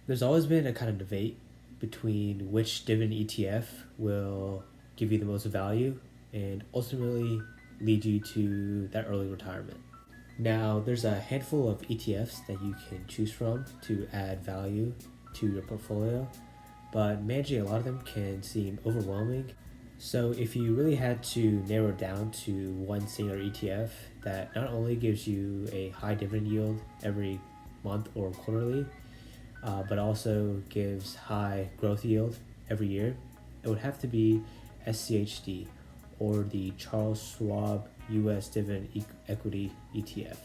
There's always been a kind of debate between which dividend ETF will give you the most value and ultimately lead you to that early retirement. Now, there's a handful of ETFs that you can choose from to add value to your portfolio, but managing a lot of them can seem overwhelming. So, if you really had to narrow it down to one singular ETF that not only gives you a high dividend yield every month or quarterly, but also gives high growth yield every year, it would have to be SCHD, or the Charles Schwab US Dividend Equity ETF.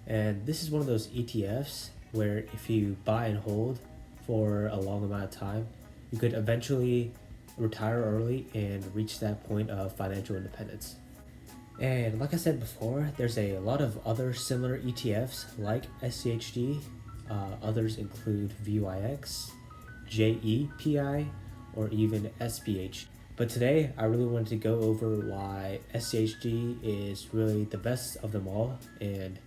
And this is one of those ETFs where if you buy and hold for a long amount of time, you could eventually retire early and reach that point of financial independence. And like I said before, there's a lot of other similar ETFs like SCHD. Others include VYX, JEPI, or even SPH. But today, I really wanted to go over why SCHD is really the best of them all, and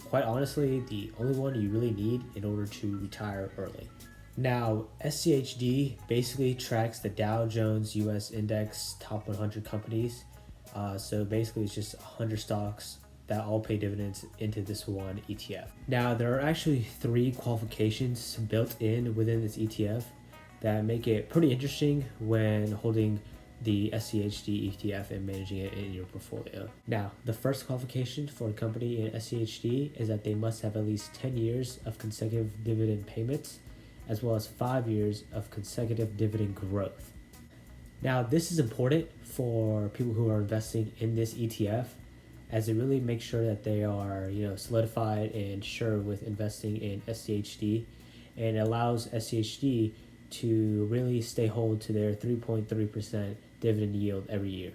quite honestly, the only one you really need in order to retire early. Now, SCHD basically tracks the Dow Jones US Index top 100 companies. So basically, it's just 100 stocks that all pay dividends into this one ETF. Now, there are actually 3 qualifications built in within this ETF that make it pretty interesting when holding the SCHD ETF and managing it in your portfolio. Now, the first qualification for a company in SCHD is that they must have at least 10 years of consecutive dividend payments, as well as 5 years of consecutive dividend growth. Now, this is important for people who are investing in this ETF, as it really makes sure that they are, solidified and sure with investing in SCHD, and allows SCHD to really stay hold to their 3.3% dividend yield every year.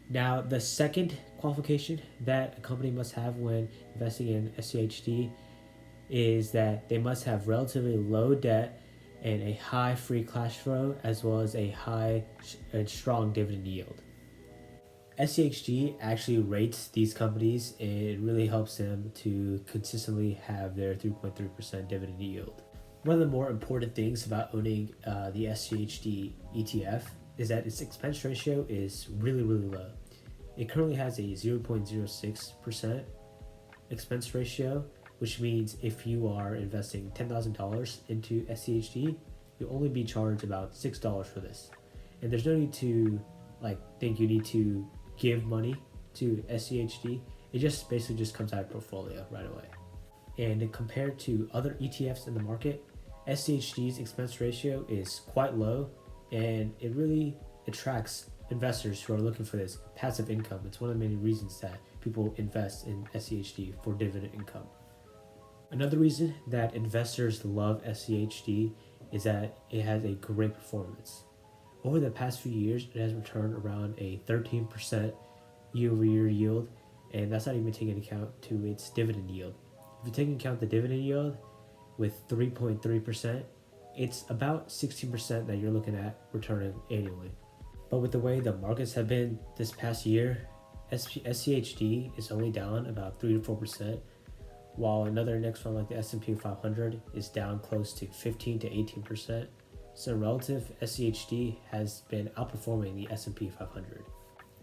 Now, the second qualification that a company must have when investing in SCHD is that they must have relatively low debt and a high free cash flow, as well as a high and strong dividend yield. SCHD actually rates these companies, and it really helps them to consistently have their 3.3% dividend yield. One of the more important things about owning the SCHD ETF is that its expense ratio is really, really low. It currently has a 0.06% expense ratio, which means if you are investing $10,000 into SCHD, you'll only be charged about $6 for this. And there's no need to think you need to give money to SCHD. It just basically just comes out of portfolio right away. And compared to other ETFs in the market, SCHD's expense ratio is quite low, and it really attracts investors who are looking for this passive income. It's one of the many reasons that people invest in SCHD, for dividend income. Another reason that investors love SCHD is that it has a great performance. Over the past few years, it has returned around a 13% year-over-year yield, and that's not even taking into account to its dividend yield. If you take into account the dividend yield with 3.3%, it's about 16% that you're looking at returning annually. But with the way the markets have been this past year, SCHD is only down about 3 to 4%, while another index fund like the S&P 500 is down close to 15 to 18%. So relative, SCHD has been outperforming the S&P 500.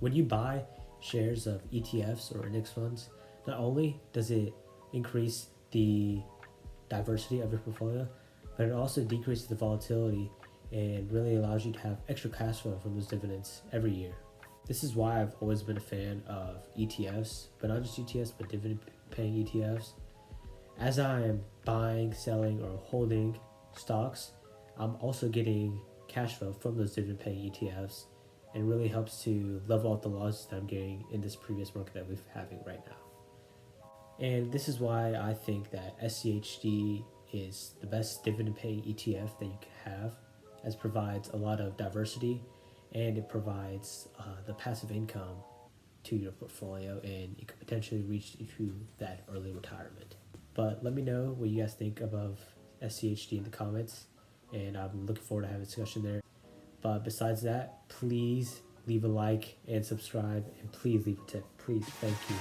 When you buy shares of ETFs or index funds, not only does it increase the diversity of your portfolio, but it also decreases the volatility and really allows you to have extra cash flow from those dividends every year. This is why I've always been a fan of ETFs, but not just ETFs, but dividend paying ETFs. As I am buying, selling, or holding stocks, I'm also getting cash flow from those dividend paying ETFs, and really helps to level out the losses that I'm getting in this previous market that we're having right now. And this is why I think that SCHD is the best dividend paying ETF that you can have, as it provides a lot of diversity, and it provides the passive income to your portfolio, and you could potentially reach to that early retirement. But let me know what you guys think of SCHD in the comments, and I'm looking forward to having a discussion there. But besides that, please leave a like and subscribe, and please leave a tip. Please, thank you.